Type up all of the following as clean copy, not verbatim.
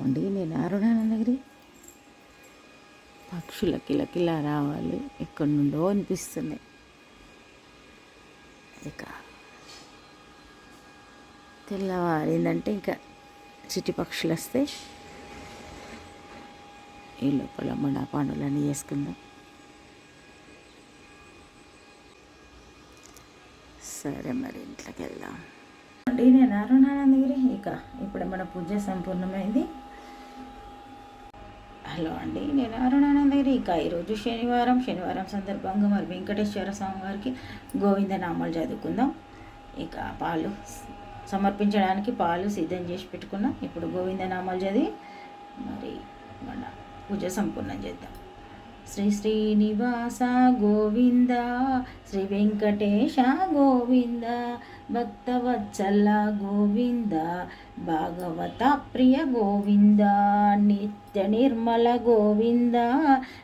అండి, నేను అరుణానందగిరి. పక్షుల కిలకిలా రావాలి ఎక్కడి నుండో అనిపిస్తున్నాయి. ఇక తెల్లవారిందంటే ఇంకా చిట్టి పక్షులు వస్తే ఈ లోపల మన పనులన్నీ చేసుకుందాం. సరే మరి ఇంట్లోకి వెళ్దాం అండి. నేను అరుణానందగిరి. ఇక ఇప్పుడు మన పూజ సంపూర్ణమైంది. హలో అండి, నేను అరుణానందగిరి. ఇక ఈరోజు శనివారం సందర్భంగా మరి వెంకటేశ్వర స్వామి వారికి గోవిందనామాలు చదువుకుందాం. ఇక పాలు సమర్పించడానికి పాలు సిద్ధం చేసి పెట్టుకున్నాం. ఇప్పుడు గోవిందనామాలు చదివి మరి మన పూజ సంపూర్ణం చేద్దాం. శ్రీ శ్రీనివాస గోవింద, శ్రీ వెంకటేశ గోవింద, భక్తవత్సల గోవింద, భాగవత ప్రియ గోవింద, నిత్య నిర్మల గోవింద,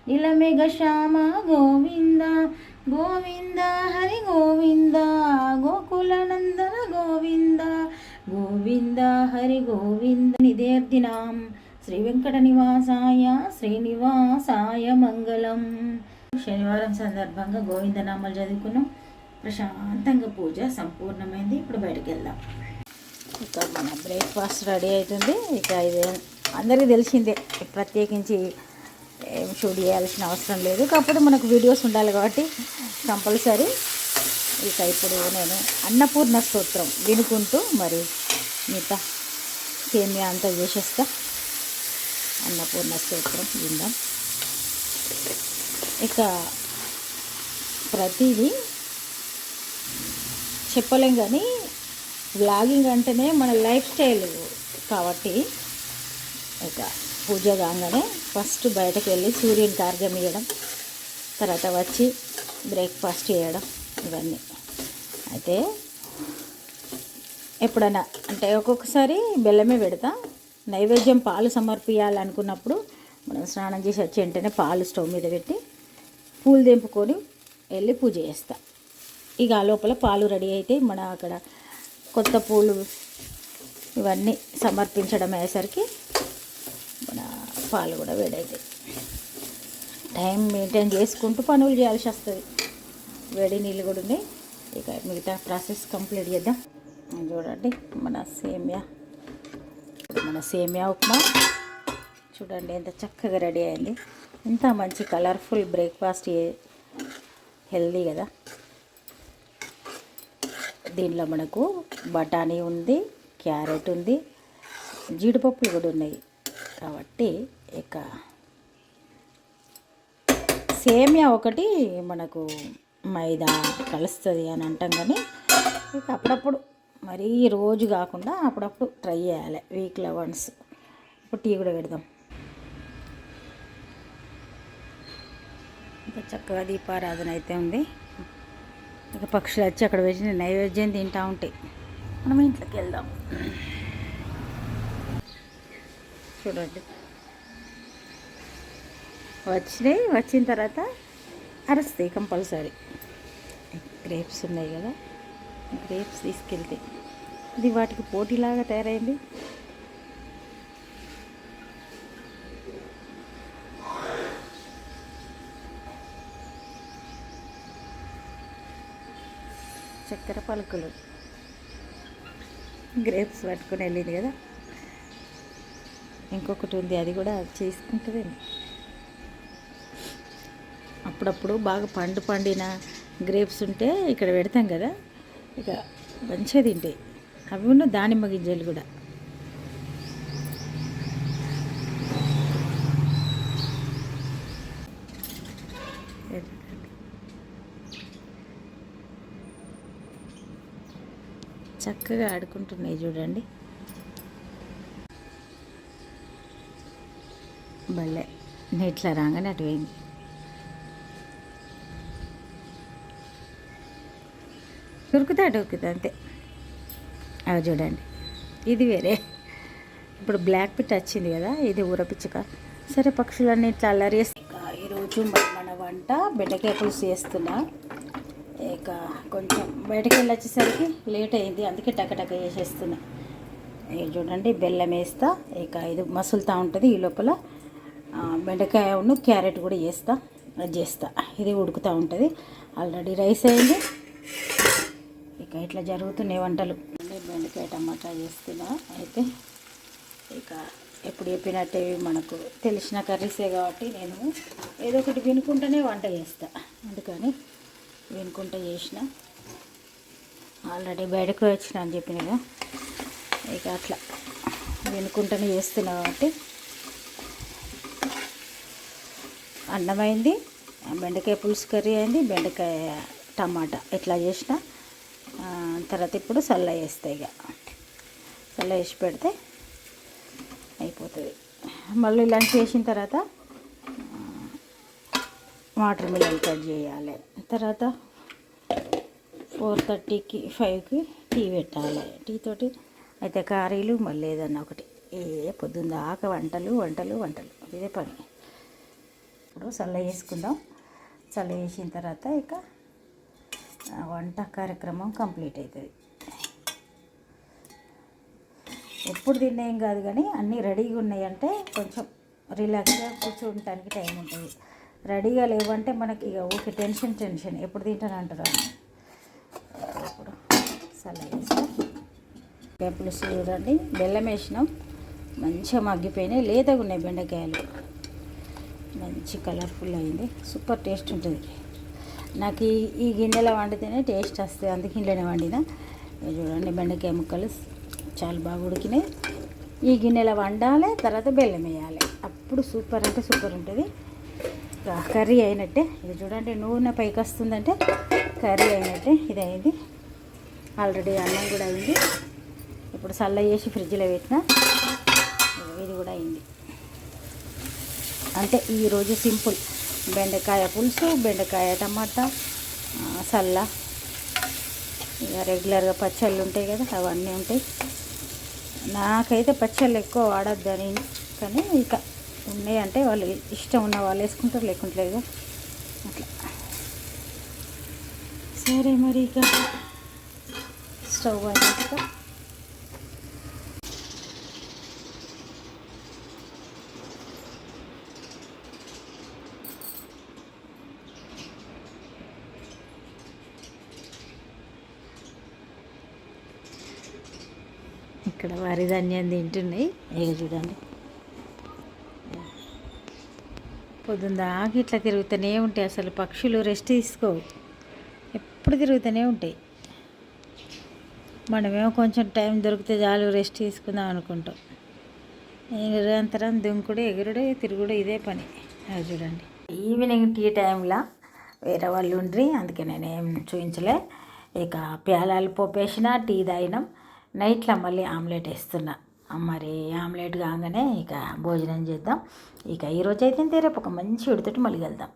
నిలమెగ శ్యామ గోవింద, గోవింద హరి గోవింద, గోకులనందన గోవింద, గోవింద హరి గోవింద. నిదేర్దినాం శ్రీ వెంకట నివాసాయ శ్రీనివాసాయ మంగళం. శనివారం సందర్భంగా గోవిందనామాలు చదువుకున్నాం. ప్రశాంతంగా పూజ సంపూర్ణమైంది. ఇప్పుడు బయటకు వెళ్దాం. ఇక మన బ్రేక్ఫాస్ట్ రెడీ అవుతుంది. ఇక ఇది అందరికీ తెలిసిందే, ప్రత్యేకించి ఏం షూట్ చేయాల్సిన అవసరం లేదు. కాకపోతే మనకు వీడియోస్ ఉండాలి కాబట్టి కంపల్సరీ. ఇక ఇప్పుడు నేను అన్నపూర్ణ స్తోత్రం వినుకుంటూ మరి మిగతా సేమియా అంతా చేసేస్తా. అన్నపూర్ణ స్తోత్రం విందాం. ఇక ప్రతిదీ చెప్పలేం కానీ వ్లాగింగ్ అంటేనే మన లైఫ్ స్టైల్ కాబట్టి ఇక పూజ కాగానే ఫస్ట్ బయటకు వెళ్ళి సూర్యునికి అర్ఘ్యం ఇవ్వడం, తర్వాత వచ్చి బ్రేక్ఫాస్ట్ చేయడం, ఇవన్నీ. అయితే ఎప్పుడైనా అంటే ఒక్కొక్కసారి బెల్లమే పెడతా. నైవేద్యం పాలు సమర్పించాలనుకున్నప్పుడు మనం స్నానం చేసి వచ్చి వెంటనే పాలు స్టవ్ మీద పెట్టి పూలు తెంపుకొని వెళ్ళి పూజ చేస్తా. ఇక ఆ లోపల పాలు రెడీ అయితే మన అక్కడ కొత్త పూలు ఇవన్నీ సమర్పించడం అయ్యేసరికి మన పాలు కూడా వేడవుతాయి. టైం మెయింటైన్ చేసుకుంటూ పనులు చేయాల్సి వస్తుంది. వేడి నీళ్ళు కూడా ఉన్నాయి. ఇక మిగతా ప్రాసెస్ కంప్లీట్ చేద్దాం. చూడండి మన సేమియా ఉప్మా చూడండి ఎంత చక్కగా రెడీ అయింది. ఇంత మంచి కలర్ఫుల్ బ్రేక్ఫాస్ట్, హెల్దీ కదా. దీనిలో మనకు బఠానీ ఉంది, క్యారెట్ ఉంది, జీడిపప్పులు కూడా ఉన్నాయి. కాబట్టి ఇక సేమియా ఒకటి మనకు మైదా కలుస్తుంది అని అంటాం, కానీ ఇక అప్పుడప్పుడు మరీ రోజు కాకుండా అప్పుడప్పుడు ట్రై చేయాలి, వీక్లో వన్స్. ఇప్పుడు టీ కూడా పెడదాం. ఇంకా చక్కగా దీపారాధన అయితే ఉంది. ఇక పక్షులు వచ్చి అక్కడ పెట్టిన నైవేద్యం తింటూ ఉంటాయి. మనం ఇంట్లోకి వెళ్దాం. చూడండి వచ్చిన తర్వాత అరుస్తాయి కంపల్సరీ. గ్రేప్స్ ఉన్నాయి కదా, గ్రేప్స్ తీసుకెళ్తే ఇది వాటికి పోటీలాగా తయారైంది. చక్కెర పలుకులు గ్రేప్స్ పట్టుకొని వెళ్ళింది కదా. ఇంకొకటి ఉంది, అది కూడా చేసుకుంటుంది. అప్పుడప్పుడు బాగా పండిన గ్రేప్స్ ఉంటే ఇక్కడ పెడతాం కదా, ఇక మంచిగా తింటాయి. అవి ఉన్న దానిమ్మ గింజలు కూడా. చక్కగా ఆడుకుంటున్నాయి చూడండి. భలే నీట్లా రాగానే అటు పోయింది. ఉరుకుతా అంతే. అవి చూడండి, ఇది వేరే. ఇప్పుడు బ్లాక్ పిట్ వచ్చింది కదా, ఇది ఊరపిచ్చుక. సరే పక్షులన్నీ ఇట్లా అల్లరి. ఈరోజు మన వంట బెండకాయ పులుసు చేస్తున్నా. ఇక కొంచెం బయటకు వెళ్ళి వచ్చేసరికి లేట్ అయింది, అందుకే టక చేసేస్తున్నా. ఇక చూడండి బెల్లం వేస్తా. ఇక ఇది మసులుతూ ఉంటుంది. ఈ లోపల బెండకాయ క్యారెట్ కూడా వేస్తా, అది చేస్తా. ఇది ఉడుకుతూ ఉంటుంది. ఆల్రెడీ రైస్ అయింది. ఇక ఇట్లా జరుగుతున్నాయి వంటలు. బెండకాయ టమాటా చేస్తున్నా. అయితే ఇక ఎప్పుడు చెప్పినట్టే మనకు తెలిసిన కర్రీసే కాబట్టి నేను ఏదో ఒకటి వినుకుంటూనే వంట చేస్తా. అందుకని వినుకుంటూ చేసిన. ఆల్రెడీ బయటకు వచ్చిన అని చెప్పిన కదా, ఇక అట్లా వినుకుంటూనే చేస్తున్నా కాబట్టి అన్నమైంది, బెండకాయ పులుసు కర్రీ అయింది, బెండకాయ టమాటా ఇట్లా చేసిన. తర్వాత ఇప్పుడు సల్ల వేస్తాయి. ఇక సల్ల వేసి పెడితే అయిపోతుంది. మళ్ళీ లంచ్ చేసిన తర్వాత వాటర్ మిలన్ కట్ చేయాలి. తర్వాత 4:30కి 5కి టీ పెట్టాలి. టీ తోటి అయితే కర్రీలు మళ్ళీ ఏదన్నా ఒకటి పొద్దున్న దాకా వంటలు ఇదే పని. ఇప్పుడు చల్ల వేసుకుందాం. చల్ల వేసిన తర్వాత ఇక వంట కార్యక్రమం కంప్లీట్ అవుతుంది. ఎప్పుడు తినేం కాదు కానీ అన్నీ రెడీగా ఉన్నాయంటే కొంచెం రిలాక్స్గా కూర్చోడానికి టైం ఉంటుంది. రెడీగా లేవంటే మనకి ఇక ఓకే టెన్షన్ ఎప్పుడు తింటాను అంటారు. ఇప్పుడు చల్ల వేస్తాం. పులుసు చూడండి, బెల్లం వేసినాం, మంచిగా మగ్గిపోయినాయి, లేతగా ఉన్నాయి బెండకాయలు, మంచి కలర్ఫుల్ అయింది, సూపర్ టేస్ట్ ఉంటుంది. నాకు ఈ గిన్నెలో వండితేనే టేస్ట్ వస్తుంది, అందుకే గిన్నెలోనే వండిన. చూడండి బెండకాయ ముక్కలు చాలా బాగా ఉడికినాయి. ఈ గిన్నెలో వండాలి, తర్వాత బెల్లం వేయాలి, అప్పుడు సూపర్ అంటే సూపర్ ఉంటుంది. కర్రీ అయినట్టే. ఇది చూడండి నూనె పైకి వస్తుందంటే కర్రీ అయినట్టే. ఇది అయింది. ఆల్రెడీ అన్నం కూడా అయింది. ఇప్పుడు చల్ల చేసి ఫ్రిడ్జ్లో పెట్టిన, ఇది కూడా అయింది. అంటే ఈరోజు సింపుల్ బెండకాయ పులుసు, బెండకాయ టమాటా, చల్ల. ఇక రెగ్యులర్గా పచ్చళ్ళు ఉంటాయి కదా, అవన్నీ ఉంటాయి. నాకైతే పచ్చళ్ళు ఎక్కువ వాడొద్దని, కానీ ఇక ఉన్నాయంటే వాళ్ళు ఇష్టం ఉన్న వాళ్ళు వేసుకుంటారు, లేకుంటలేదు అట్లా. సరే మరి ఇక స్టవ్ అయినాక ఇక్కడ వరి ధాన్యం తింటున్నాయి. ఇక చూడండి పొద్దుందాకా ఇట్లా తిరుగుతూనే ఉంటాయి. అసలు పక్షులు రెస్ట్ తీసుకోవు, ఎప్పుడు తిరుగుతూనే ఉంటాయి. మనమేమో కొంచెం టైం దొరికితే చాలు రెస్ట్ తీసుకుందాం అనుకుంటాం. నిరంతరం దుంకుడు, ఎగురుడు, తిరుగుడు ఇదే పని. అది చూడండి ఈవినింగ్ టీ టైంలో వేరే వాళ్ళు ఉండ్రి, అందుకే నేనేం చూపించలే. ఇక ప్యాలాలు పోపేసిన, టీ తాగినాం. నైట్లో మళ్ళీ ఆమ్లెట్ వేస్తున్నా. మరి ఆమ్లెట్ కాగానే ఇక భోజనం చేద్దాం. ఇక ఈరోజు అయితే రేపు ఒక మంచి ఉడితోటి మళ్ళీ వెళ్దాం.